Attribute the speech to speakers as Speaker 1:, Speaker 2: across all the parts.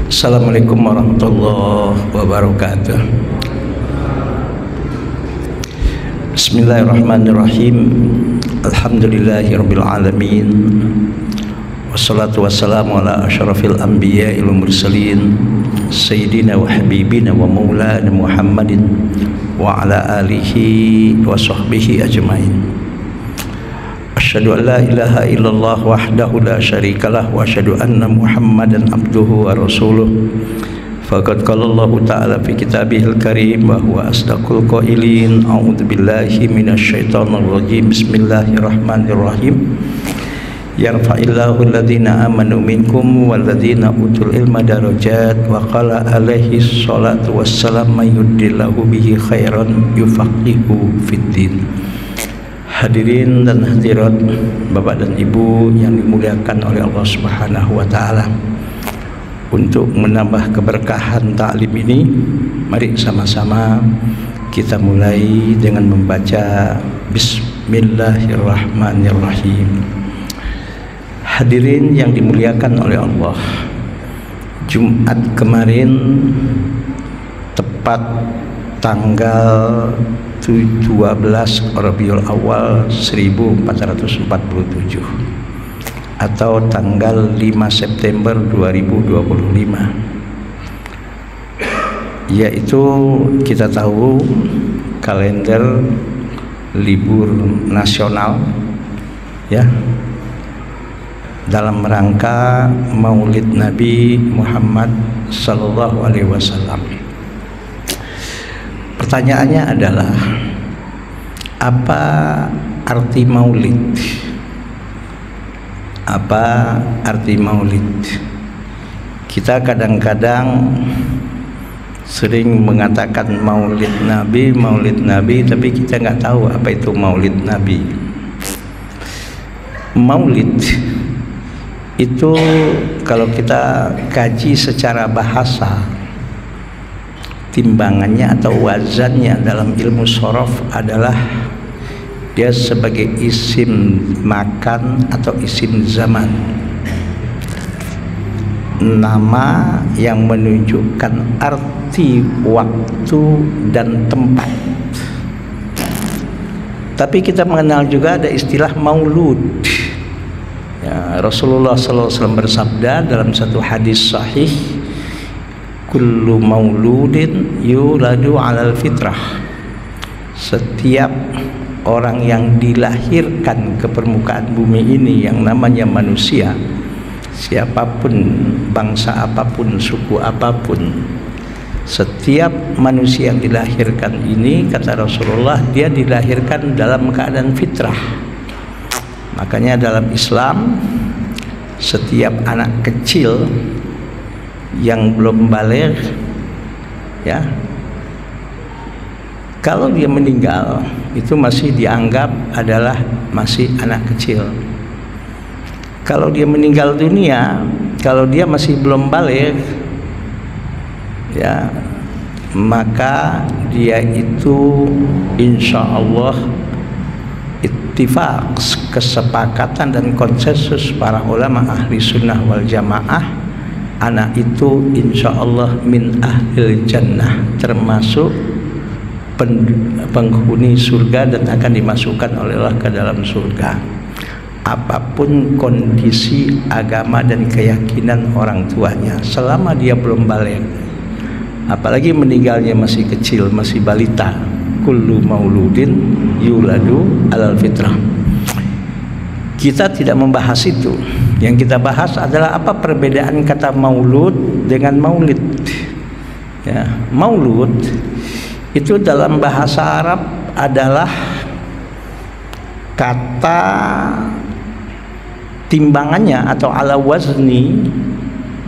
Speaker 1: Assalamualaikum warahmatullahi wabarakatuh. Bismillahirrahmanirrahim. Alhamdulillahirabbil alamin. Wassalatu wassalamu ala asyrafil anbiya'i wal mursalin sayyidina wa habibina wa maulana Muhammadin wa ala alihi wa sahbihi ajmain. Asyhadu an la ilaha illallah wahdahu la syarikalah wa asyhadu anna Muhammadan abduhu wa rasuluh. Faqad qala Allah ta'ala fi kitabihil karim wa huwa asdaqul qailin. A'udzu billahi minasyaitonir rajim. Bismillahirrahmanirrahim. Yarfa'illahu alladhina amanu minkum walladhina utul ilma darajat wa qala alaihi salatu wassalam may yuridillahu bihi khairan yufaqihu fiddin. Hadirin dan hadirat, Bapak dan Ibu yang dimuliakan oleh Allah Subhanahu wa taala. Untuk menambah keberkahan taklim ini, mari sama-sama kita mulai dengan membaca Bismillahirrahmanirrahim. Hadirin yang dimuliakan oleh Allah, Jumat kemarin tepat tanggal 12 Rabiul Awal 1447 atau tanggal 5 September 2025, yaitu kita tahu kalender libur nasional ya, dalam rangka Maulid Nabi Muhammad sallallahu alaihi wasallam. Pertanyaannya adalah, apa arti maulid? Apa arti maulid? Kita kadang-kadang sering mengatakan maulid Nabi, tapi kita nggak tahu apa itu maulid Nabi. Maulid itu kalau kita kaji secara bahasa, timbangannya atau wazannya dalam ilmu shorof adalah dia sebagai isim makan atau isim zaman, nama yang menunjukkan arti waktu dan tempat. Tapi kita mengenal juga ada istilah maulud ya, Rasulullah SAW bersabda dalam satu hadis sahih, kullu mauludin yuladu alal fitrah. Setiap orang yang dilahirkan ke permukaan bumi ini yang namanya manusia, siapapun, bangsa apapun, suku apapun, setiap manusia yang dilahirkan ini, kata Rasulullah, dia dilahirkan dalam keadaan fitrah. Makanya dalam Islam, setiap anak kecil yang belum baligh ya, kalau dia meninggal itu masih dianggap adalah masih anak kecil. Kalau dia meninggal dunia, kalau dia masih belum baligh ya, maka dia itu insya Allah ittifaq, kesepakatan dan konsensus para ulama ahli sunnah wal jamaah, anak itu insya Allah min ahlil jannah, termasuk penghuni surga dan akan dimasukkan oleh Allah ke dalam surga, apapun kondisi agama dan keyakinan orang tuanya, selama dia belum baligh. Apalagi meninggalnya masih kecil, masih balita. Kullu mauludin yuladu alal fitrah. Kita tidak membahas itu. Yang kita bahas adalah apa perbedaan kata maulud dengan maulid ya. Maulud itu dalam bahasa Arab adalah kata timbangannya atau ala wazni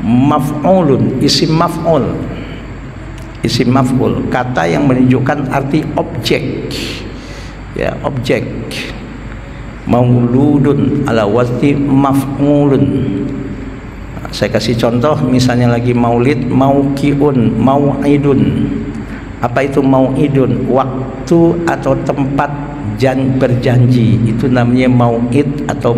Speaker 1: maf'ulun, isim maf'ul, isim maf'ul, kata yang menunjukkan arti objek ya, objek. Mauludun ala wazni maf'ulun. Saya kasih contoh, misalnya lagi maulid, mauqiun, mau'idun. Apa itu mau'idun? Waktu atau tempat berjanji, itu namanya mau'id atau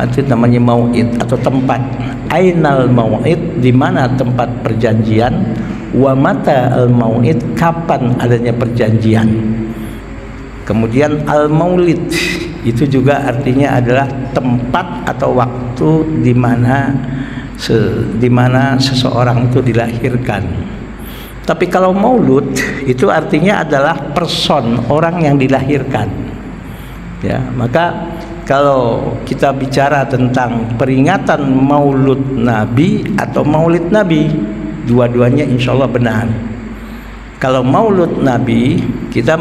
Speaker 1: itu namanya mau'id atau tempat. Ainal mau'id, di mana tempat perjanjian, wa mata al mau'id, kapan adanya perjanjian. Kemudian al maulid itu juga artinya adalah tempat atau waktu di mana seseorang itu dilahirkan. Tapi kalau maulud itu artinya adalah person, orang yang dilahirkan. Ya, maka kalau kita bicara tentang peringatan maulud Nabi atau maulid Nabi, dua-duanya insya Allah benar. Kalau maulud Nabi, kita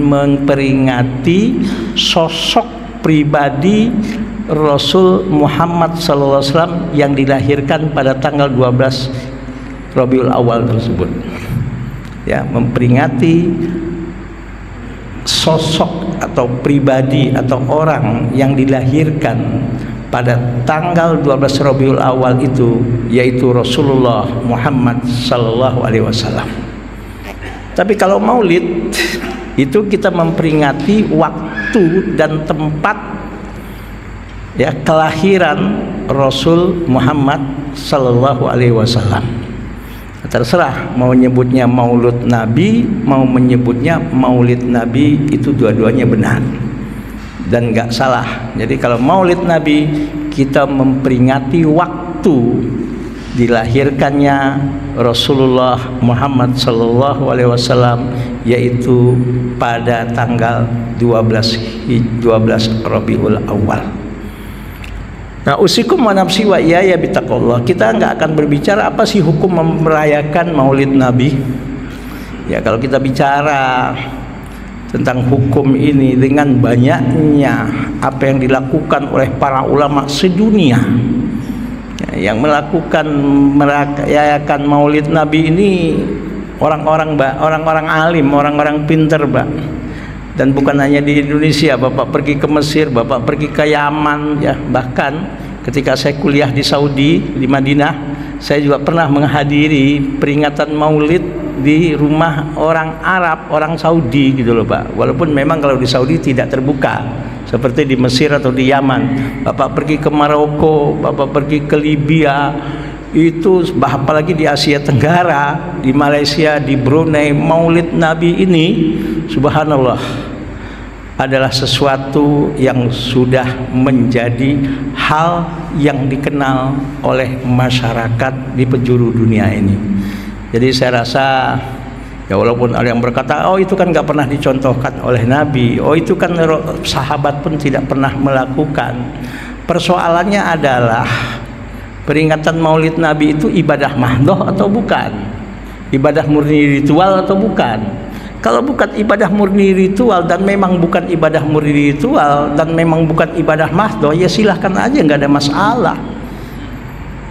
Speaker 1: memperingati sosok pribadi Rasul Muhammad SAW yang dilahirkan pada tanggal 12 Rabiul Awal tersebut. Ya, memperingati sosok atau pribadi atau orang yang dilahirkan pada tanggal 12 Rabiul Awal itu, yaitu Rasulullah Muhammad sallallahu alaihi wasallam. Tapi kalau maulid itu kita memperingati waktu dan tempat ya kelahiran Rasul Muhammad sallallahu alaihi wasallam. Terserah mau menyebutnya maulud Nabi, mau menyebutnya maulid Nabi, itu dua-duanya benar dan nggak salah. Jadi kalau maulid Nabi, kita memperingati waktu dilahirkannya Rasulullah Muhammad sallallahu alaihi wasallam, yaitu pada tanggal 12 Rabiul Awal. Nah, usikum wa nafsi wa iyaya bitaqwallah. Kita nggak akan berbicara apa sih hukum merayakan maulid Nabi. Ya, kalau kita bicara tentang hukum ini dengan banyaknya apa yang dilakukan oleh para ulama sedunia ya, yang melakukan merayakan maulid Nabi ini orang-orang alim, orang-orang pinter, Mbak. Dan bukan hanya di Indonesia, Bapak pergi ke Mesir, Bapak pergi ke Yaman, ya, bahkan ketika saya kuliah di Saudi, di Madinah, saya juga pernah menghadiri peringatan maulid di rumah orang Arab, orang Saudi gitu loh, Pak. Walaupun memang kalau di Saudi tidak terbuka seperti di Mesir atau di Yaman. Bapak pergi ke Maroko, Bapak pergi ke Libya, itu apalagi di Asia Tenggara, di Malaysia, di Brunei, maulid Nabi ini subhanallah adalah sesuatu yang sudah menjadi hal yang dikenal oleh masyarakat di penjuru dunia ini. Jadi saya rasa ya, walaupun ada yang berkata oh itu kan nggak pernah dicontohkan oleh Nabi, oh itu kan sahabat pun tidak pernah melakukan. Persoalannya adalah peringatan maulid Nabi itu ibadah mahdoh atau bukan? Ibadah murni ritual atau bukan? Kalau bukan ibadah murni ritual dan memang bukan ibadah murni ritual dan memang bukan ibadah mahdoh, ya silahkan aja, nggak ada masalah.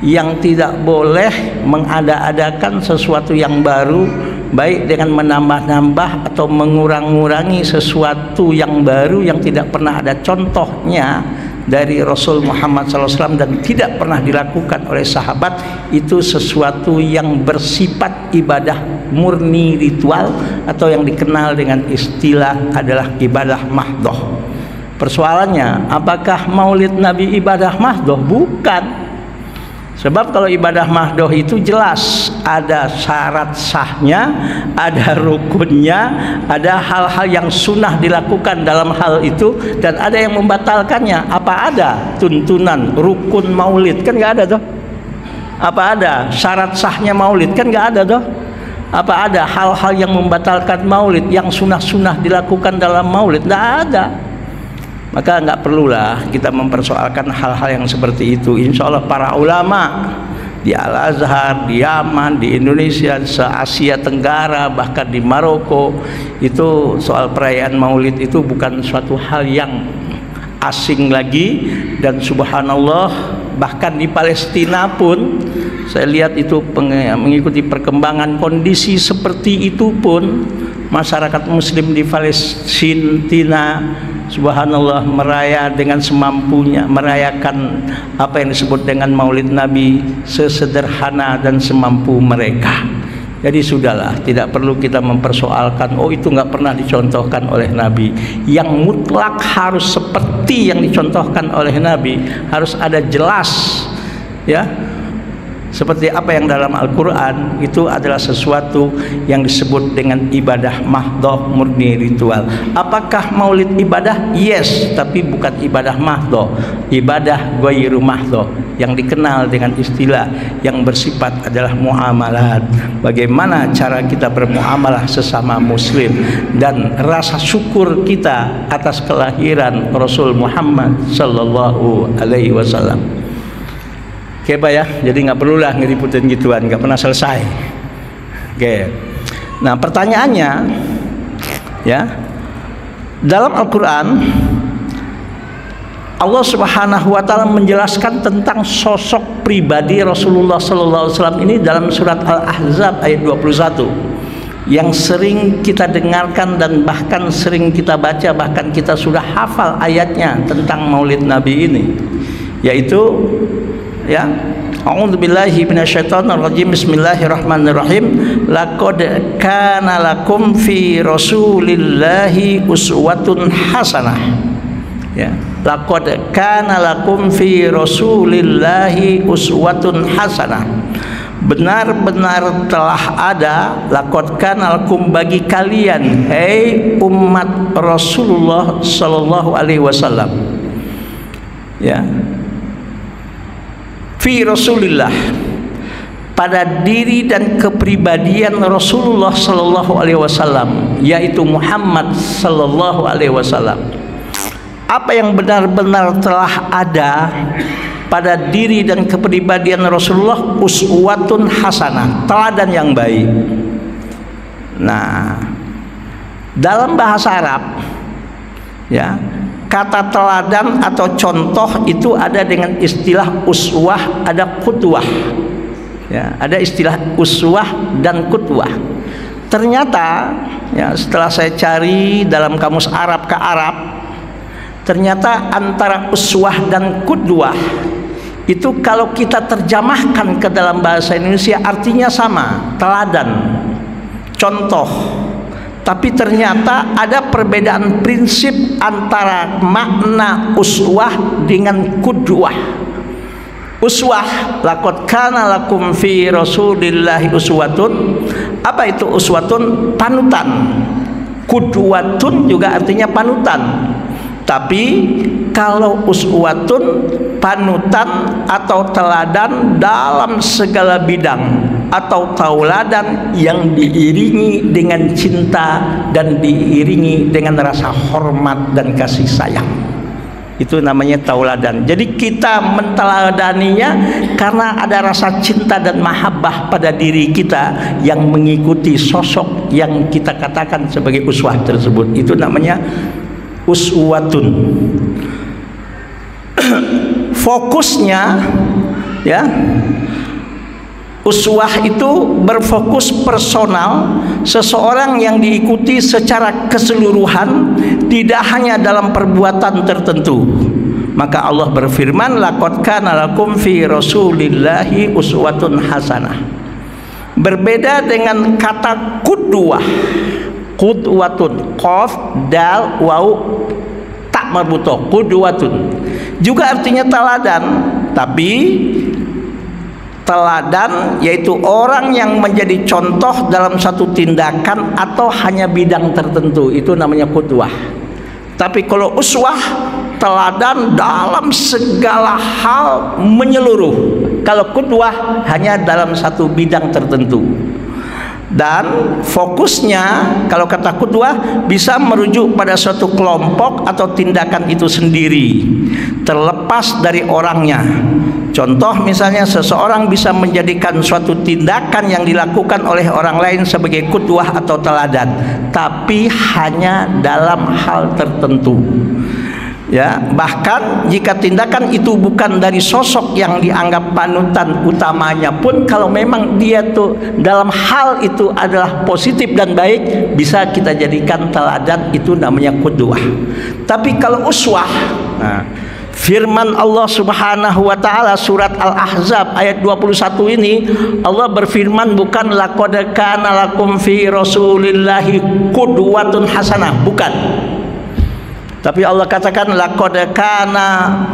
Speaker 1: Yang tidak boleh mengada-adakan sesuatu yang baru, baik dengan menambah-nambah atau mengurang-ngurangi sesuatu yang baru yang tidak pernah ada contohnya dari Rasul Muhammad SAW dan tidak pernah dilakukan oleh sahabat, itu sesuatu yang bersifat ibadah murni ritual atau yang dikenal dengan istilah adalah ibadah mahdoh. Persoalannya, apakah maulid Nabi ibadah mahdoh? Bukan. Sebab kalau ibadah mahdoh itu jelas ada syarat sahnya, ada rukunnya, ada hal-hal yang sunnah dilakukan dalam hal itu, dan ada yang membatalkannya. Apa ada tuntunan rukun maulid? Kan nggak ada toh. Apa ada syarat sahnya maulid? Kan nggak ada toh. Apa ada hal-hal yang membatalkan maulid, yang sunnah-sunnah dilakukan dalam maulid? Nggak ada. Maka nggak perlulah kita mempersoalkan hal-hal yang seperti itu. Insya Allah para ulama di Al-Azhar, di Yaman, di Indonesia, se-Asia Tenggara, bahkan di Maroko, itu soal perayaan maulid itu bukan suatu hal yang asing lagi. Dan subhanallah, bahkan di Palestina pun saya lihat itu mengikuti perkembangan kondisi seperti itu pun, masyarakat muslim di Palestina subhanallah dengan semampunya merayakan apa yang disebut dengan maulid Nabi sesederhana dan semampu mereka. Jadi sudahlah, tidak perlu kita mempersoalkan, oh itu nggak pernah dicontohkan oleh Nabi. Yang mutlak harus seperti yang dicontohkan oleh Nabi, harus ada jelas, ya. Seperti apa yang dalam Al-Quran, itu adalah sesuatu yang disebut dengan ibadah mahdoh, murni ritual. Apakah maulid ibadah? Yes, tapi bukan ibadah mahdoh, ibadah ghairu mahdoh, yang dikenal dengan istilah yang bersifat adalah muamalat. Bagaimana cara kita bermuamalah sesama muslim, dan rasa syukur kita atas kelahiran Rasul Muhammad sallallahu alaihi wasallam. Oke Pak ya, jadi nggak perlulah ngeributin gituan, nggak pernah selesai. Oke. Nah pertanyaannya, ya, dalam Al-Quran Allah Subhanahu Wa Taala menjelaskan tentang sosok pribadi Rasulullah Sallallahu Alaihi Wasallam ini dalam surat Al-Ahzab ayat 21, yang sering kita dengarkan dan bahkan sering kita baca, bahkan kita sudah hafal ayatnya tentang Maulid Nabi ini, yaitu, ya, a'udzubillahi minasyaitonirrajim, bismillahirrahmanirrahim, laqad kana lakum fi rasulillahi uswatun hasanah, ya, laqad kana lakum fi rasulillahi uswatun hasanah, benar-benar telah ada, laqad kana lakum, bagi kalian, hei umat Rasulullah sallallahu alaihi wasallam, ya, fi Rasulillah, pada diri dan kepribadian Rasulullah sallallahu alaihi wasallam, yaitu Muhammad sallallahu alaihi wasallam. Apa yang benar-benar telah ada pada diri dan kepribadian Rasulullah? Uswatun hasanah, teladan yang baik. Nah, dalam bahasa Arab, ya, kata teladan atau contoh itu ada dengan istilah uswah, ada qudwah, ya, ada istilah uswah dan qudwah. Ternyata, ya, setelah saya cari dalam kamus Arab ke Arab, ternyata antara uswah dan qudwah itu kalau kita terjemahkan ke dalam bahasa Indonesia artinya sama, teladan, contoh. Tapi ternyata ada perbedaan prinsip antara makna uswah dengan qudwah. Uswah, laqad kana lakum fi rasulillahi uswatun. Apa itu uswatun? Panutan. Qudwatun juga artinya panutan. Tapi kalau uswatun, panutan atau teladan dalam segala bidang, atau tauladan yang diiringi dengan cinta dan diiringi dengan rasa hormat dan kasih sayang, itu namanya tauladan. Jadi kita menteladaninya karena ada rasa cinta dan mahabbah pada diri kita yang mengikuti sosok yang kita katakan sebagai uswah tersebut. Itu namanya uswatun. Fokusnya, ya, uswah itu berfokus personal, seseorang yang diikuti secara keseluruhan, tidak hanya dalam perbuatan tertentu. Maka Allah berfirman, laqad kana lakum fi rasulillahi uswatun hasanah. Berbeda dengan kata qudwah. Qudwatun, qaf, dal, waw, tak marbutoh, qudwatun juga artinya teladan, tapi teladan yaitu orang yang menjadi contoh dalam satu tindakan atau hanya bidang tertentu, itu namanya qudwah. Tapi kalau uswah, teladan dalam segala hal menyeluruh. Kalau qudwah hanya dalam satu bidang tertentu. Dan fokusnya, kalau kata qudwah, bisa merujuk pada suatu kelompok atau tindakan itu sendiri, terlepas dari orangnya. Contoh misalnya, seseorang bisa menjadikan suatu tindakan yang dilakukan oleh orang lain sebagai qudwah atau teladan, tapi hanya dalam hal tertentu. Ya, bahkan jika tindakan itu bukan dari sosok yang dianggap panutan utamanya pun, kalau memang dia tuh dalam hal itu adalah positif dan baik, bisa kita jadikan teladan, itu namanya qudwah. Tapi kalau uswah, nah, Firman Allah Subhanahu wa taala surat Al-Ahzab ayat 21 ini, Allah berfirman bukan laqad kana lakum fi rasulillahi qudwatun hasanah, bukan. Tapi Allah katakan laqad kana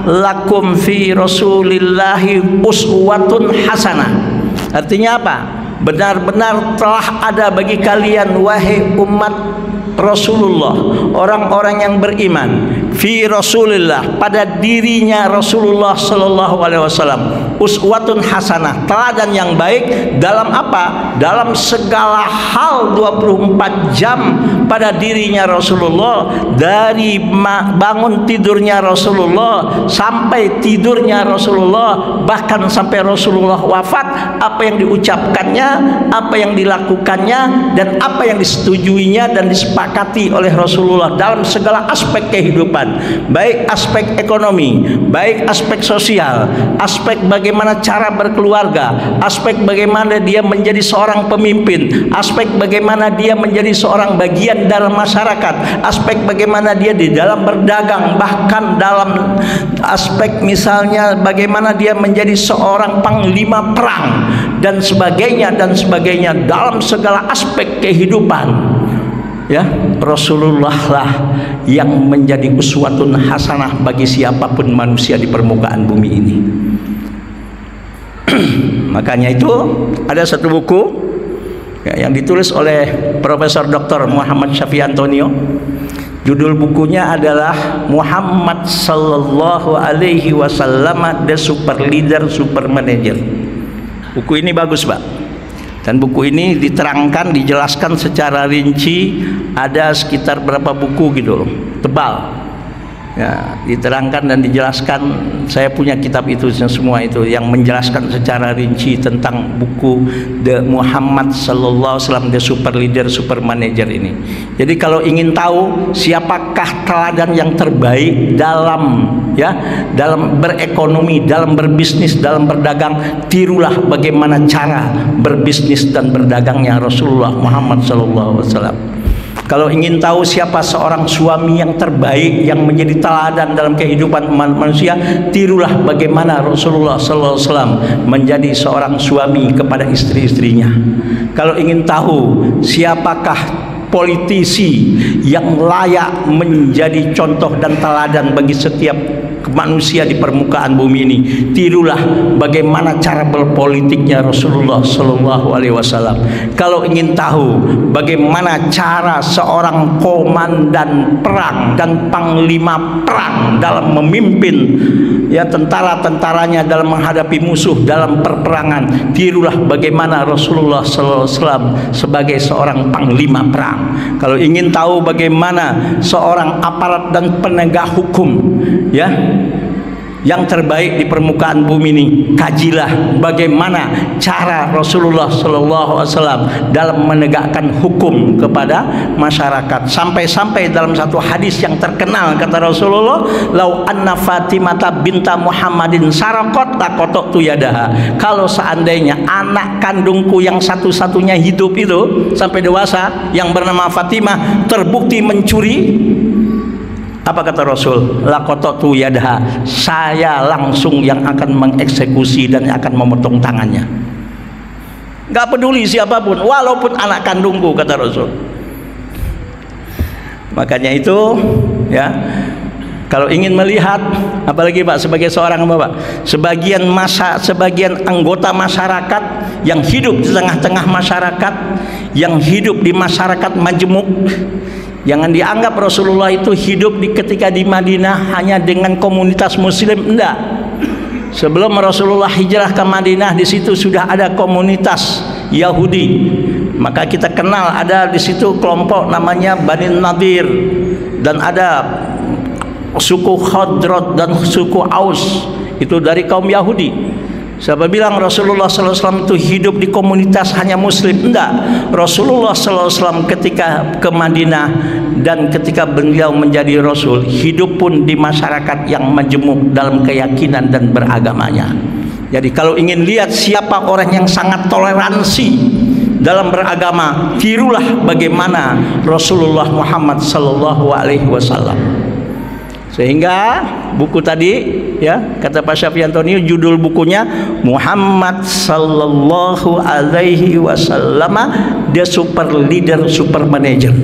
Speaker 1: lakum fi rasulillahi uswatun hasanah. Artinya apa? Benar-benar telah ada bagi kalian wahai umat Rasulullah, orang-orang yang beriman, fi Rasulillah, pada dirinya Rasulullah sallallahu alaihi wasallam, uswatun hasanah, teladan yang baik dalam apa? Dalam segala hal 24 jam pada dirinya Rasulullah, dari bangun tidurnya Rasulullah sampai tidurnya Rasulullah, bahkan sampai Rasulullah wafat, apa yang diucapkannya, apa yang dilakukannya, dan apa yang disetujuinya dan disepakati oleh Rasulullah dalam segala aspek kehidupan, baik aspek ekonomi, baik aspek sosial, aspek bagaimana cara berkeluarga, aspek bagaimana dia menjadi seorang pemimpin, aspek bagaimana dia menjadi seorang bagian dalam masyarakat, aspek bagaimana dia di dalam berdagang, bahkan dalam aspek misalnya bagaimana dia menjadi seorang panglima perang dan sebagainya dalam segala aspek kehidupan. Ya, Rasulullah lah yang menjadi uswatun hasanah bagi siapapun manusia di permukaan bumi ini. Makanya itu ada satu buku ya, yang ditulis oleh Profesor Dr. Muhammad Syafi'i Antonio. Judul bukunya adalah Muhammad Sallallahu Alaihi Wasallam, The Super Leader, Super Manager. Buku ini bagus, Pak. Dan buku ini diterangkan, dijelaskan secara rinci, ada sekitar berapa buku gitu loh, tebal. Ya, diterangkan dan dijelaskan. Saya punya kitab itu semua itu yang menjelaskan secara rinci tentang buku The Muhammad Sallallahu Alaihi Wasallam, The Super Leader, Super Manager ini. Jadi kalau ingin tahu siapakah teladan yang terbaik dalam dalam berekonomi, dalam berbisnis, dalam berdagang, tirulah bagaimana cara berbisnis dan berdagangnya Rasulullah Muhammad Sallallahu Alaihi Wasallam. Kalau ingin tahu siapa seorang suami yang terbaik yang menjadi teladan dalam kehidupan manusia, tirulah bagaimana Rasulullah sallallahu alaihi wasallam menjadi seorang suami kepada istri-istrinya. Kalau ingin tahu siapakah politisi yang layak menjadi contoh dan teladan bagi setiap manusia di permukaan bumi ini, tirulah bagaimana cara berpolitiknya Rasulullah Sallallahu Alaihi Wasallam. Kalau ingin tahu bagaimana cara seorang komandan perang dan panglima perang dalam memimpin ya tentara-tentaranya dalam menghadapi musuh dalam perperangan, tirulah bagaimana Rasulullah Sallallahu Alaihi Wasallam sebagai seorang panglima perang. Kalau ingin tahu bagaimana seorang aparat dan penegak hukum ya yang terbaik di permukaan bumi ini, kajilah bagaimana cara Rasulullah Sallallahu Alaihi Wasallam dalam menegakkan hukum kepada masyarakat. Sampai-sampai dalam satu hadis yang terkenal kata Rasulullah, lau anna Fatimata binta Muhammadin sarakot laqata'tu yadaha. Kalau seandainya anak kandungku yang satu-satunya hidup itu sampai dewasa yang bernama Fatimah terbukti mencuri, apa kata Rasul? Laqata'tu yadaha, saya langsung yang akan mengeksekusi dan akan memotong tangannya. Gak peduli siapapun, walaupun anak kandungku, kata Rasul. Makanya itu ya, kalau ingin melihat, apalagi Pak sebagai seorang Bapak, sebagian anggota masyarakat yang hidup di tengah-tengah masyarakat, yang hidup di masyarakat majemuk. Jangan dianggap Rasulullah itu hidup ketika di Madinah hanya dengan komunitas muslim, enggak. Sebelum Rasulullah hijrah ke Madinah, di situ sudah ada komunitas Yahudi. Maka kita kenal ada di situ kelompok namanya Bani Nadir, dan ada suku Khadrat dan suku Aus, itu dari kaum Yahudi. Siapa bilang Rasulullah SAW itu hidup di komunitas hanya muslim? Enggak. Rasulullah SAW ketika ke Madinah dan ketika beliau menjadi Rasul, hidup pun di masyarakat yang majemuk dalam keyakinan dan beragamanya. Jadi kalau ingin lihat siapa orang yang sangat toleransi dalam beragama, tirulah bagaimana Rasulullah Muhammad SAW. Sehingga buku tadi ya, kata Pak Syafiantonio, judul bukunya Muhammad Sallallahu Alaihi Wasallam, dia super leader, super manager.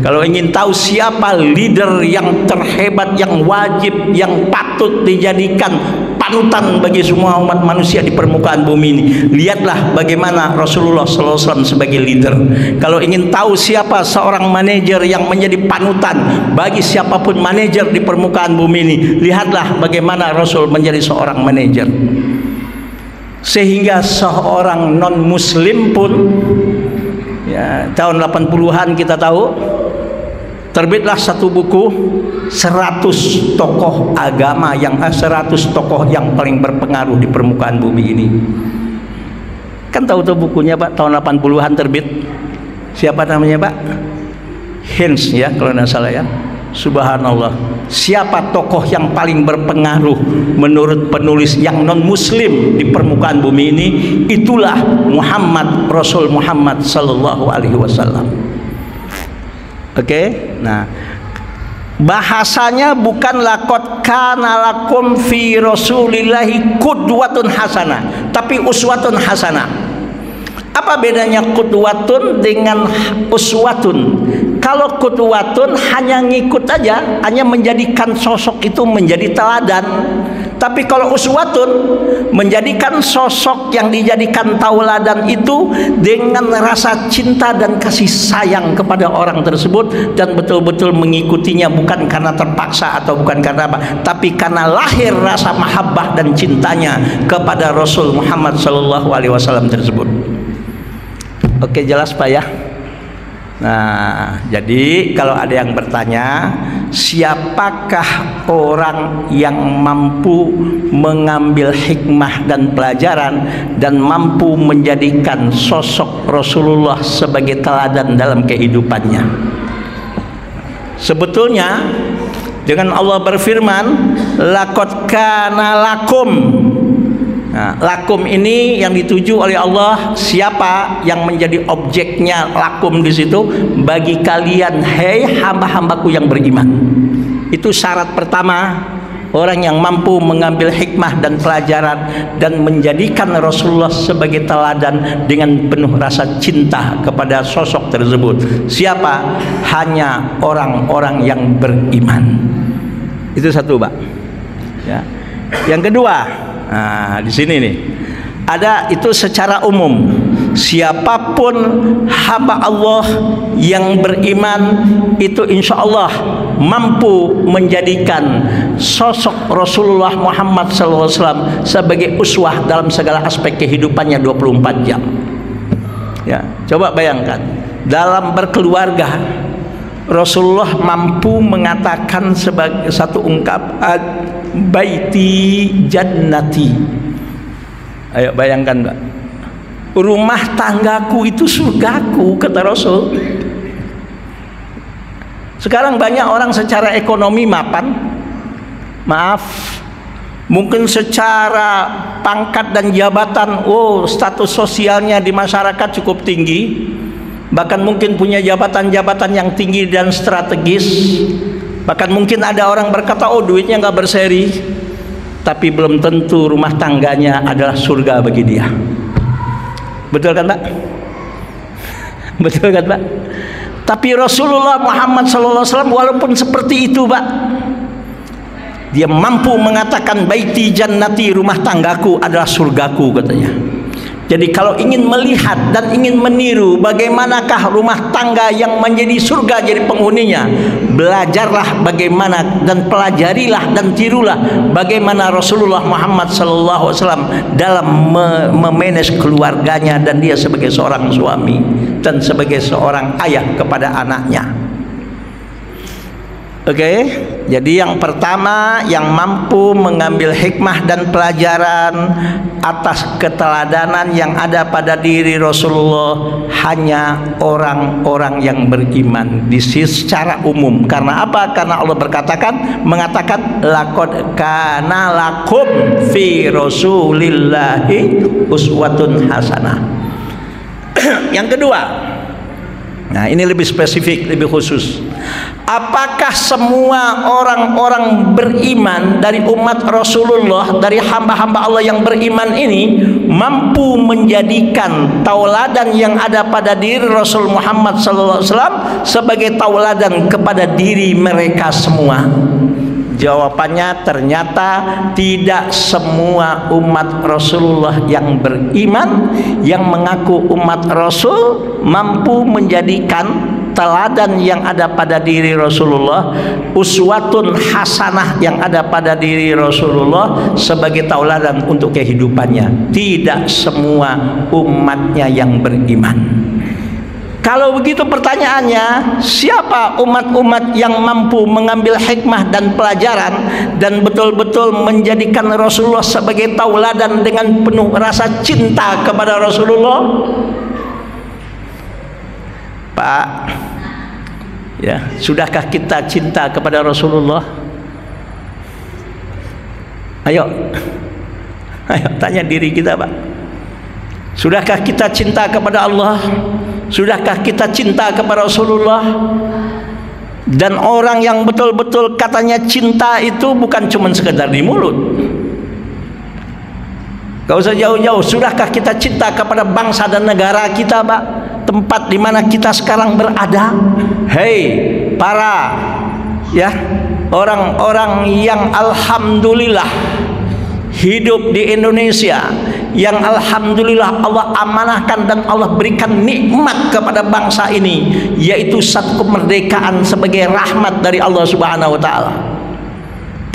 Speaker 1: Kalau ingin tahu siapa leader yang terhebat, yang wajib, yang patut dijadikan panutan bagi semua umat manusia di permukaan bumi ini, lihatlah bagaimana Rasulullah SAW sebagai leader. Kalau ingin tahu siapa seorang manajer yang menjadi panutan bagi siapapun manajer di permukaan bumi ini, lihatlah bagaimana Rasul menjadi seorang manajer. Sehingga seorang non muslim pun ya, tahun 80-an kita tahu terbitlah satu buku 100 tokoh agama yang 100 tokoh yang paling berpengaruh di permukaan bumi ini. Kan tahu tuh bukunya Pak, tahun 80-an terbit. Siapa namanya Pak? Hinz ya kalau tidak salah ya. Subhanallah. Siapa tokoh yang paling berpengaruh menurut penulis yang non muslim di permukaan bumi ini? Itulah Muhammad, Rasul Muhammad Sallallahu Alaihi Wasallam. Oke, nah bahasanya bukan laqad kana lakum fi rasulillahi qudwatun hasanah, tapi uswatun hasanah. Apa bedanya qudwatun dengan uswatun? Kalau qudwatun hanya ngikut aja, hanya menjadikan sosok itu menjadi teladan. Tapi kalau uswatun menjadikan sosok yang dijadikan tauladan itu dengan rasa cinta dan kasih sayang kepada orang tersebut, dan betul-betul mengikutinya bukan karena terpaksa atau bukan karena apa, tapi karena lahir rasa mahabbah dan cintanya kepada Rasul Muhammad SAW tersebut. Oke, jelas Pak ya? Nah, jadi kalau ada yang bertanya, siapakah orang yang mampu mengambil hikmah dan pelajaran dan mampu menjadikan sosok Rasulullah sebagai teladan dalam kehidupannya? Sebetulnya dengan Allah berfirman, laqad kana lakum. Nah, lakum ini yang dituju oleh Allah, siapa yang menjadi objeknya lakum di situ? Bagi kalian, hei hamba-hambaku yang beriman. Itu syarat pertama orang yang mampu mengambil hikmah dan pelajaran dan menjadikan Rasulullah sebagai teladan dengan penuh rasa cinta kepada sosok tersebut. Siapa? Hanya orang-orang yang beriman. Itu satu, Pak. Ya. Yang kedua, nah, di sini nih ada itu secara umum, siapapun hamba Allah yang beriman itu insya Allah mampu menjadikan sosok Rasulullah Muhammad SAW sebagai uswah dalam segala aspek kehidupannya 24 jam. Ya, coba bayangkan dalam berkeluarga, Rasulullah mampu mengatakan sebagai satu ungkapan, baiti jannati. Ayo bayangkan Mbak, rumah tanggaku itu surgaku, kata Rasul. Sekarang banyak orang secara ekonomi mapan, maaf, mungkin secara pangkat dan jabatan, oh status sosialnya di masyarakat cukup tinggi, bahkan mungkin punya jabatan-jabatan yang tinggi dan strategis. Bahkan mungkin ada orang berkata, oh duitnya nggak berseri, tapi belum tentu rumah tangganya adalah surga bagi dia. Betul kan Pak? Betul kan Pak? Tapi Rasulullah Muhammad SAW walaupun seperti itu Pak, dia mampu mengatakan baiti jannati, rumah tanggaku adalah surgaku, katanya. Jadi kalau ingin melihat dan ingin meniru bagaimanakah rumah tangga yang menjadi surga jadi penghuninya, belajarlah bagaimana dan pelajarilah dan tirulah bagaimana Rasulullah Muhammad SAW dalam memanage keluarganya, dan dia sebagai seorang suami dan sebagai seorang ayah kepada anaknya. Oke, jadi yang pertama yang mampu mengambil hikmah dan pelajaran atas keteladanan yang ada pada diri Rasulullah hanya orang-orang yang beriman di secara umum. Karena apa? Karena Allah mengatakan laqad kana lakum fi rasulillahi uswatun hasanah. Yang kedua, nah ini lebih spesifik, lebih khusus. Apakah semua orang-orang beriman dari umat Rasulullah, dari hamba-hamba Allah yang beriman ini mampu menjadikan tauladan yang ada pada diri Rasul Muhammad SAW sebagai tauladan kepada diri mereka semua? Jawabannya ternyata tidak semua umat Rasulullah yang beriman, yang mengaku umat Rasul, mampu menjadikan teladan yang ada pada diri Rasulullah, uswatun hasanah yang ada pada diri Rasulullah sebagai tauladan untuk kehidupannya. Tidak semua umatnya yang beriman. Kalau begitu pertanyaannya, siapa umat-umat yang mampu mengambil hikmah dan pelajaran dan betul-betul menjadikan Rasulullah sebagai tauladan dengan penuh rasa cinta kepada Rasulullah? Pak, ya, sudahkah kita cinta kepada Rasulullah? Ayo tanya diri kita, Pak. Sudahkah kita cinta kepada Allah? Sudahkah kita cinta kepada Rasulullah? Dan orang yang betul-betul katanya cinta itu bukan cuma sekedar di mulut. Gak usah jauh-jauh. Sudahkah kita cinta kepada bangsa dan negara kita, Pak? Tempat di mana kita sekarang berada. Hei, para orang-orang yang alhamdulillah hidup di Indonesia, yang alhamdulillah Allah amanahkan dan Allah berikan nikmat kepada bangsa ini, yaitu satu kemerdekaan sebagai rahmat dari Allah Subhanahu wa taala.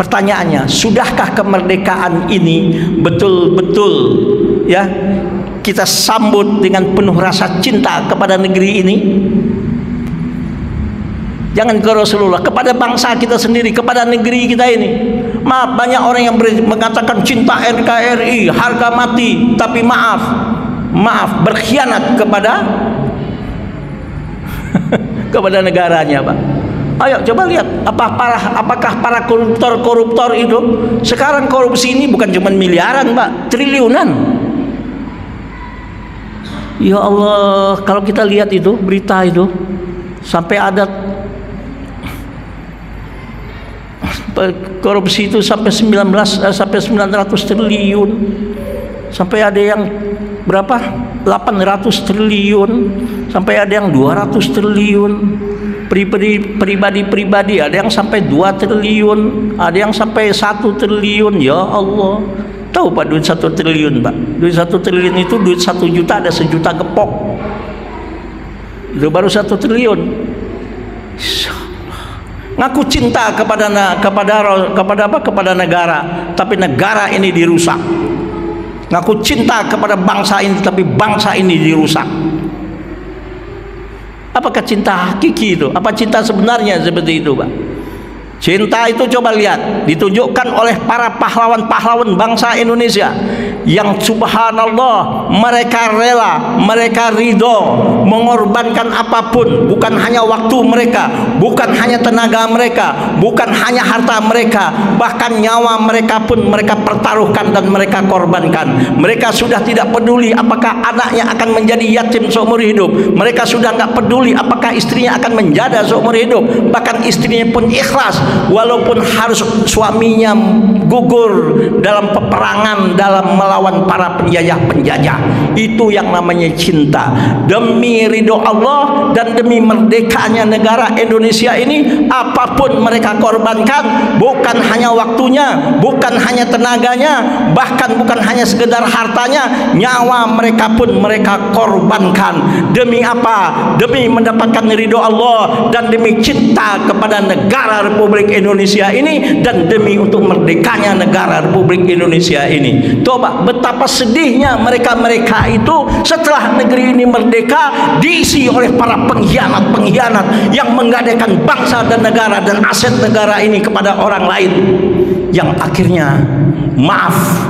Speaker 1: Pertanyaannya, sudahkah kemerdekaan ini betul-betul kita sambut dengan penuh rasa cinta kepada negeri ini? Jangan ke Rasulullah, kepada bangsa kita sendiri, kepada negeri kita ini. Maaf, banyak orang yang mengatakan cinta NKRI, harga mati, tapi maaf berkhianat kepada kepada negaranya, Pak. Ayo coba lihat, apakah para koruptor itu sekarang korupsi ini bukan cuma miliaran, Pak, triliunan. Ya Allah, kalau kita lihat itu berita itu sampai ada korupsi itu sampai 900 triliun, sampai ada yang berapa 800 triliun, sampai ada yang 200 triliun, pribadi ada yang sampai 2 triliun, ada yang sampai 1 triliun. Ya Allah, tahu Pak duit 1 triliun, Pak? Duit 1 triliun itu duit 1 juta, ada 1 juta gepok, itu baru 1 triliun. Ngaku cinta kepada negara, tapi negara ini dirusak. Ngaku cinta kepada bangsa ini, tapi bangsa ini dirusak. Apakah cinta hakiki itu? Apa cinta sebenarnya seperti itu, Pak? Cinta itu coba lihat, ditunjukkan oleh para pahlawan-pahlawan bangsa Indonesia yang subhanallah mereka rela, mereka ridho mengorbankan apapun, bukan hanya waktu mereka, bukan hanya tenaga mereka, bukan hanya harta mereka, bahkan nyawa mereka pun mereka pertaruhkan dan mereka korbankan. Mereka sudah tidak peduli apakah anaknya akan menjadi yatim seumur hidup, mereka sudah nggak peduli apakah istrinya akan menjada seumur hidup, bahkan istrinya pun ikhlas walaupun harus suaminya gugur dalam peperangan, dalam melawan para penjajah. Itu yang namanya cinta. Demi ridho Allah dan demi merdekanya negara Indonesia ini, apapun mereka korbankan, bukan hanya waktunya, bukan hanya tenaganya, bahkan bukan hanya sekedar hartanya, nyawa mereka pun mereka korbankan. Demi apa? Demi mendapatkan ridho Allah dan demi cinta kepada negara Republik Indonesia ini, dan demi untuk merdekanya negara Republik Indonesia ini. Coba betapa sedihnya mereka itu setelah negeri ini merdeka diisi oleh para pengkhianat yang menggadaikan bangsa dan negara dan aset negara ini kepada orang lain, yang akhirnya maaf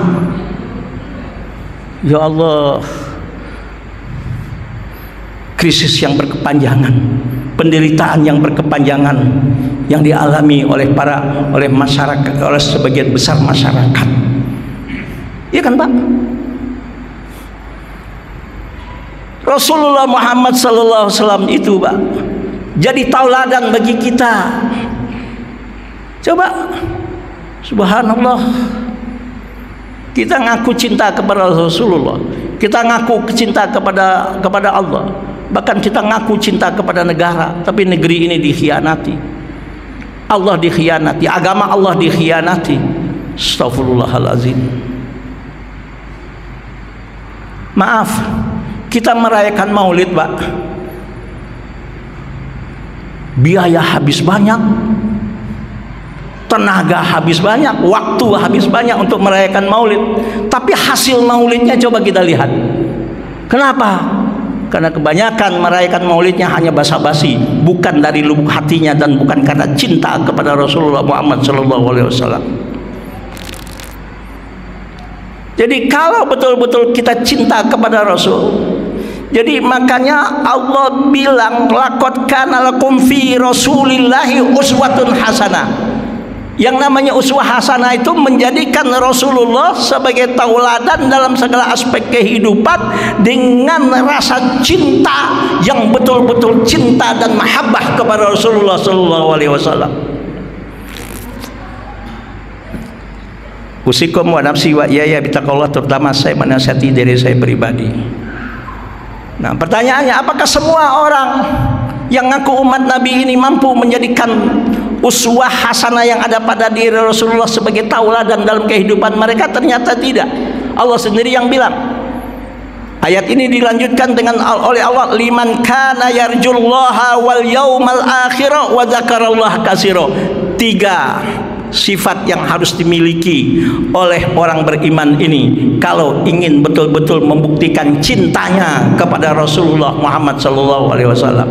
Speaker 1: ya Allah, krisis yang berkepanjangan, penderitaan yang berkepanjangan yang dialami oleh masyarakat, oleh sebagian besar masyarakat. Iya kan, Pak? Rasulullah Muhammad sallallahu alaihi wasallam itu, Pak, jadi tauladan bagi kita. Coba, subhanallah, kita ngaku cinta kepada Rasulullah, kita ngaku cinta kepada Allah, bahkan kita ngaku cinta kepada negara, tapi negeri ini dikhianati, Allah dikhianati, agama Allah dikhianati. Astaghfirullahalazim. Maaf, kita merayakan Maulid, Pak, biaya habis banyak, tenaga habis banyak, waktu habis banyak untuk merayakan Maulid. Tapi hasil Maulidnya coba kita lihat. Kenapa? Karena kebanyakan merayakan Maulidnya hanya basa-basi, bukan dari lubuk hatinya dan bukan karena cinta kepada Rasulullah Muhammad SAW. Jadi kalau betul-betul kita cinta kepada Rasul, jadi makanya Allah bilang laqad kana lakum fi rasulillahi uswatun hasanah. Yang namanya uswah hasanah itu menjadikan Rasulullah sebagai tauladan dalam segala aspek kehidupan dengan rasa cinta yang betul-betul cinta dan mahabbah kepada Rasulullah SAW. Usikum wa nafsi wa iyaya bitaqwallah, terutama saya menasihati diri saya pribadi. Nah, pertanyaannya, apakah semua orang yang ngaku umat Nabi ini mampu menjadikan uswah hasanah yang ada pada diri Rasulullah sebagai tauladan dalam kehidupan mereka? Ternyata tidak. Allah sendiri yang bilang. Ayat ini dilanjutkan dengan oleh Allah, liman kana yarjullaha wal yaumal akhir wa dzakarallaha katsira. 3 sifat yang harus dimiliki oleh orang beriman ini kalau ingin betul-betul membuktikan cintanya kepada Rasulullah Muhammad SAW,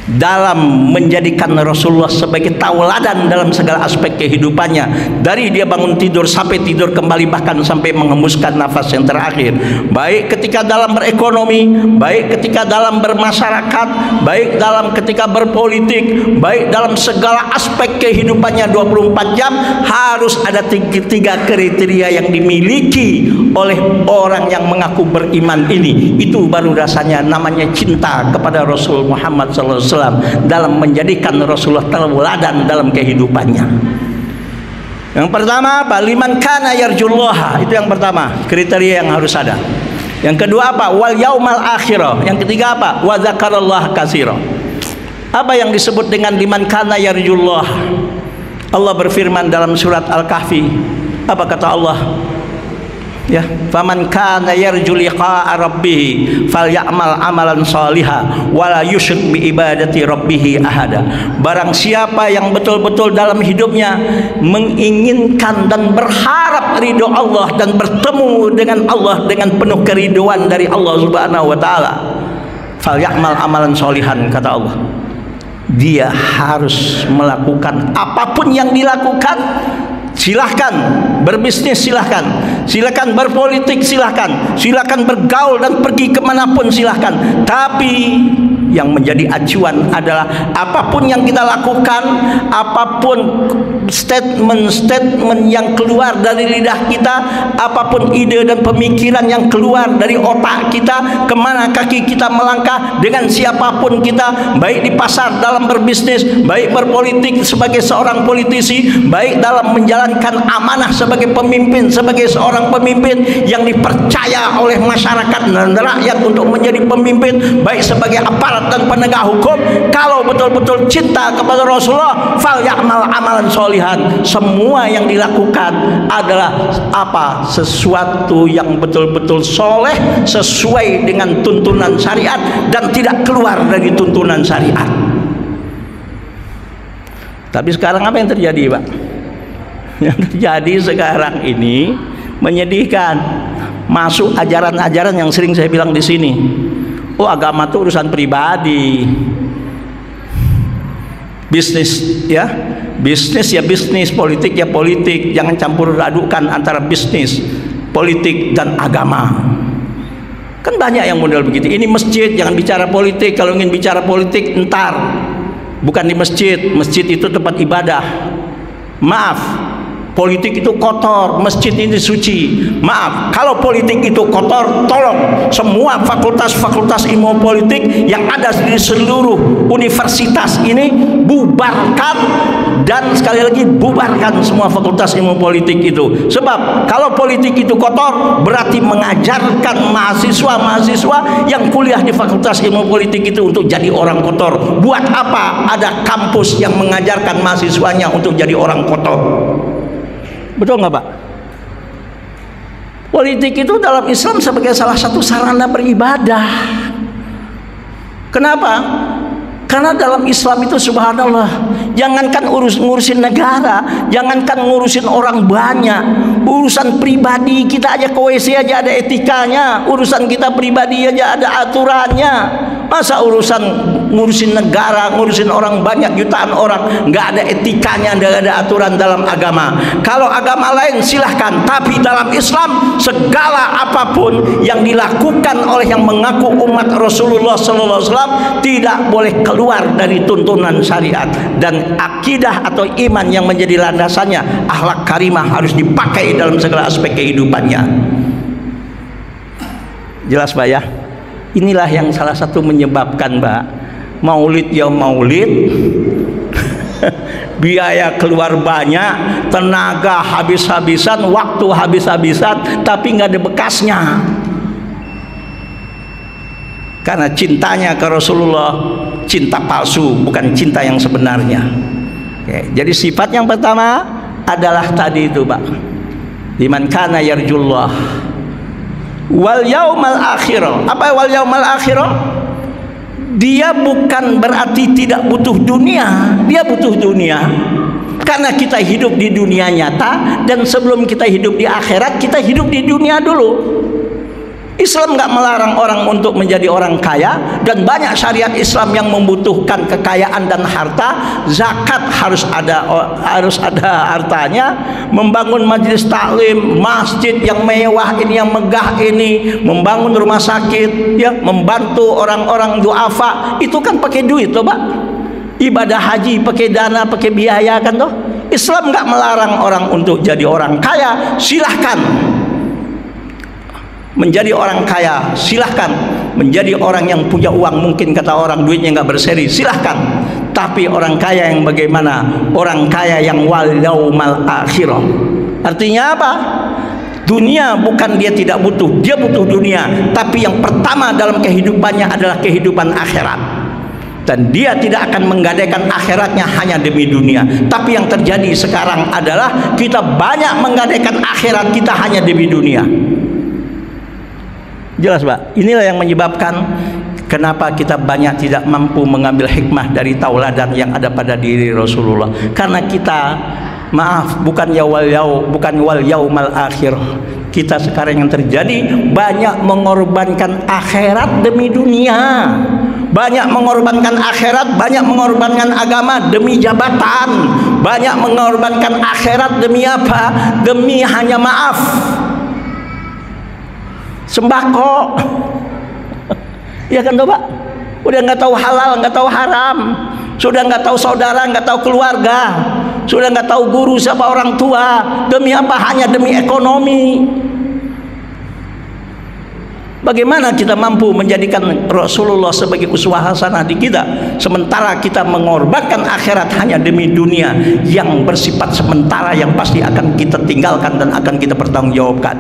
Speaker 1: dalam menjadikan Rasulullah sebagai tauladan dalam segala aspek kehidupannya, dari dia bangun tidur sampai tidur kembali, bahkan sampai menghembuskan nafas yang terakhir, baik ketika dalam berekonomi, baik ketika dalam bermasyarakat, baik dalam ketika berpolitik, baik dalam segala aspek kehidupannya 24 jam harus ada 3 kriteria yang dimiliki oleh orang yang mengaku beriman ini. Itu baru rasanya namanya cinta kepada Rasul Muhammad SAW, dalam menjadikan Rasulullah tauladan dalam kehidupannya. Yang pertama apa? Liman kana yarjullaha, itu yang pertama, kriteria yang harus ada. Yang kedua apa? Wal yaumal akhirah. Yang ketiga apa? Wa dzakarallaha katsira. Apa yang disebut dengan liman kana yarjullah? Allah berfirman dalam surat Al-Kahfi. Apa kata Allah? Ya, faman kana yarju liqa'a rabbih falyamal amalan shaliha wala yusyrik bi ibadati rabbih ahada. Barang siapa yang betul-betul dalam hidupnya menginginkan dan berharap ridho Allah dan bertemu dengan Allah dengan penuh keriduan dari Allah Subhanahu wa taala, falyamal amalan shalihan, kata Allah, dia harus melakukan apapun yang dilakukan. Silahkan berbisnis, silahkan berpolitik, silahkan bergaul dan pergi kemanapun, silahkan. Tapi yang menjadi acuan adalah apapun yang kita lakukan, apapun statement yang keluar dari lidah kita, apapun ide dan pemikiran yang keluar dari otak kita, kemana kaki kita melangkah, dengan siapapun kita, baik di pasar, dalam berbisnis, baik berpolitik sebagai seorang politisi, baik dalam menjalankan amanah sebagai pemimpin, sebagai seorang pemimpin yang dipercaya oleh masyarakat dan rakyat untuk menjadi pemimpin, baik sebagai aparat dan penegak hukum. Kalau betul-betul cinta kepada Rasulullah, fal ya'mal amalan sholihan. Semua yang dilakukan adalah apa? Sesuatu yang betul-betul soleh, sesuai dengan tuntunan syariat dan tidak keluar dari tuntunan syariat. Tapi sekarang apa yang terjadi, Pak? Yang terjadi sekarang ini menyedihkan. Masuk ajaran-ajaran yang sering saya bilang di sini. Oh, agama itu urusan pribadi. Bisnis ya bisnis, politik ya politik. Jangan campur adukan antara bisnis, politik dan agama. Kan banyak yang model begitu. Ini masjid, jangan bicara politik. Kalau ingin bicara politik entar, bukan di masjid. Masjid itu tempat ibadah. Maaf, politik itu kotor, masjid ini suci. Maaf, kalau politik itu kotor, tolong semua fakultas-fakultas ilmu politik yang ada di seluruh universitas ini bubarkan, dan sekali lagi bubarkan semua fakultas ilmu politik itu. Sebab kalau politik itu kotor, berarti mengajarkan mahasiswa-mahasiswa yang kuliah di fakultas ilmu politik itu untuk jadi orang kotor. Buat apa ada kampus yang mengajarkan mahasiswanya untuk jadi orang kotor? Betul nggak Pak? Politik itu dalam Islam sebagai salah satu sarana beribadah. Kenapa? Karena dalam Islam itu subhanallah, jangankan ngurusin negara, jangankan ngurusin orang banyak, urusan pribadi kita aja ke WC aja ada etikanya, urusan kita pribadi aja ada aturannya. Masa ngurusin negara, ngurusin orang banyak, jutaan orang, nggak ada etikanya, nggak ada aturan dalam agama. Kalau agama lain silahkan, tapi dalam Islam segala apapun yang dilakukan oleh yang mengaku umat Rasulullah SAW tidak boleh keluar dari tuntunan syariat, dan akidah atau iman yang menjadi landasannya akhlak karimah harus dipakai dalam segala aspek kehidupannya. Jelas Pak ya? Inilah yang salah satu menyebabkan Pak, maulid ya maulid, biaya keluar banyak, tenaga habis-habisan, waktu habis-habisan, tapi nggak ada bekasnya. Karena cintanya ke Rasulullah cinta palsu, bukan cinta yang sebenarnya. Oke, jadi sifat yang pertama adalah tadi itu Pak, liman kana yarjullah wal yaumal akhir. Apa wal yaumal akhir? Dia bukan berarti tidak butuh dunia, dia butuh dunia. Karena kita hidup di dunia nyata, dan sebelum kita hidup di akhirat, kita hidup di dunia dulu. Islam nggak melarang orang untuk menjadi orang kaya, dan banyak syariat Islam yang membutuhkan kekayaan dan harta. Zakat harus ada hartanya, membangun majelis taklim, masjid yang mewah ini, yang megah ini, membangun rumah sakit, ya, membantu orang-orang duafa, itu kan pakai duit loh Pak. Ibadah haji pakai dana, pakai biaya kan toh. Islam nggak melarang orang untuk jadi orang kaya, silahkan menjadi orang kaya, silahkan menjadi orang yang punya uang, mungkin kata orang duitnya nggak berseri, silahkan. Tapi orang kaya yang bagaimana? Orang kaya yang wal yaumal akhirah. Artinya apa? Dunia bukan dia tidak butuh, dia butuh dunia, tapi yang pertama dalam kehidupannya adalah kehidupan akhirat. Dan dia tidak akan menggadaikan akhiratnya hanya demi dunia. Tapi yang terjadi sekarang adalah kita banyak menggadaikan akhirat kita hanya demi dunia. Jelas Pak, inilah yang menyebabkan kenapa kita banyak tidak mampu mengambil hikmah dari tauladan yang ada pada diri Rasulullah. Karena kita, maaf, bukan wal yaumal akhir. Kita sekarang yang terjadi banyak mengorbankan akhirat demi dunia, banyak mengorbankan akhirat, banyak mengorbankan agama demi jabatan, banyak mengorbankan akhirat demi apa? Demi hanya maaf, sembako. Ya kan Pak? Udah nggak tahu halal, nggak tahu haram, sudah nggak tahu saudara, nggak tahu keluarga, sudah nggak tahu guru siapa orang tua. Demi apa? Hanya demi ekonomi. Bagaimana kita mampu menjadikan Rasulullah sebagai uswah hasanah di kita, sementara kita mengorbankan akhirat hanya demi dunia yang bersifat sementara, yang pasti akan kita tinggalkan dan akan kita pertanggungjawabkan.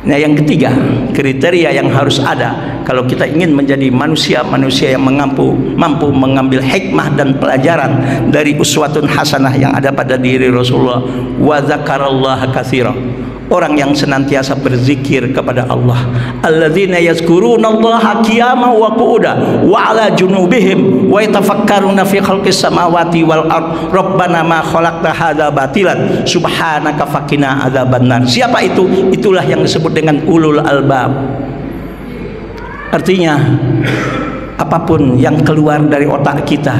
Speaker 1: Nah, yang ketiga, kriteria yang harus ada kalau kita ingin menjadi manusia yang mampu mengambil hikmah dan pelajaran dari uswatun hasanah yang ada pada diri Rasulullah. Wa dzakarallaha katsira, orang yang senantiasa berzikir kepada Allah. Alladzina yazkurunallaha qiyaman wa qu'udan wa 'ala junubihim wa yatafakkaruna fi khalqis samawati wal ard. Rabbana ma khalaqta hadza batilan subhanaka faqina adzabannar. Siapa itu? Itulah yang disebut dengan ulul albab. Artinya apapun yang keluar dari otak kita,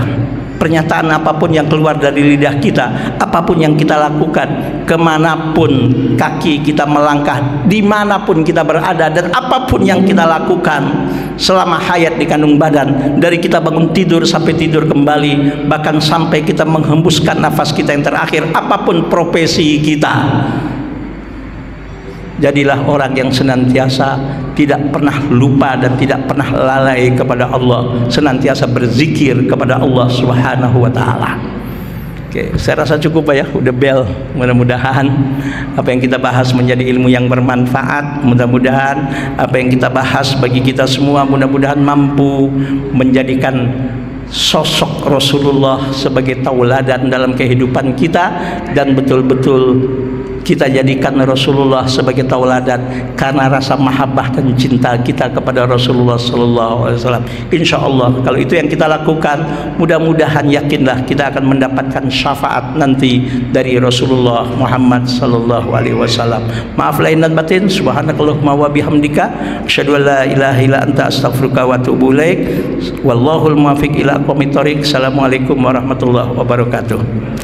Speaker 1: pernyataan apapun yang keluar dari lidah kita, apapun yang kita lakukan, kemanapun kaki kita melangkah, dimanapun kita berada, dan apapun yang kita lakukan selama hayat di kandung badan, dari kita bangun tidur sampai tidur kembali, bahkan sampai kita menghembuskan nafas kita yang terakhir, apapun profesi kita, jadilah orang yang senantiasa tidak pernah lupa dan tidak pernah lalai kepada Allah, senantiasa berzikir kepada Allah Subhanahu wa taala. Oke, saya rasa cukup ya, udah bel. Mudah-mudahan apa yang kita bahas menjadi ilmu yang bermanfaat. Mudah-mudahan apa yang kita bahas bagi kita semua mudah-mudahan mampu menjadikan sosok Rasulullah sebagai tauladan dalam kehidupan kita, dan betul-betul kita jadikan Rasulullah sebagai tauladan karena rasa mahabbah dan cinta kita kepada Rasulullah sallallahu alaihi wasallam. Insyaallah kalau itu yang kita lakukan, mudah-mudahan yakinlah kita akan mendapatkan syafaat nanti dari Rasulullah Muhammad sallallahu alaihi wasallam. Maaf lahir dan batin, subhanakallahumma wa bihamdika asyhadu an la ilaha illa anta astaghfiruka wa atubu ilaik. Wallahul muwaffiq ila aqwamit thoriq. Assalamualaikum warahmatullahi wabarakatuh.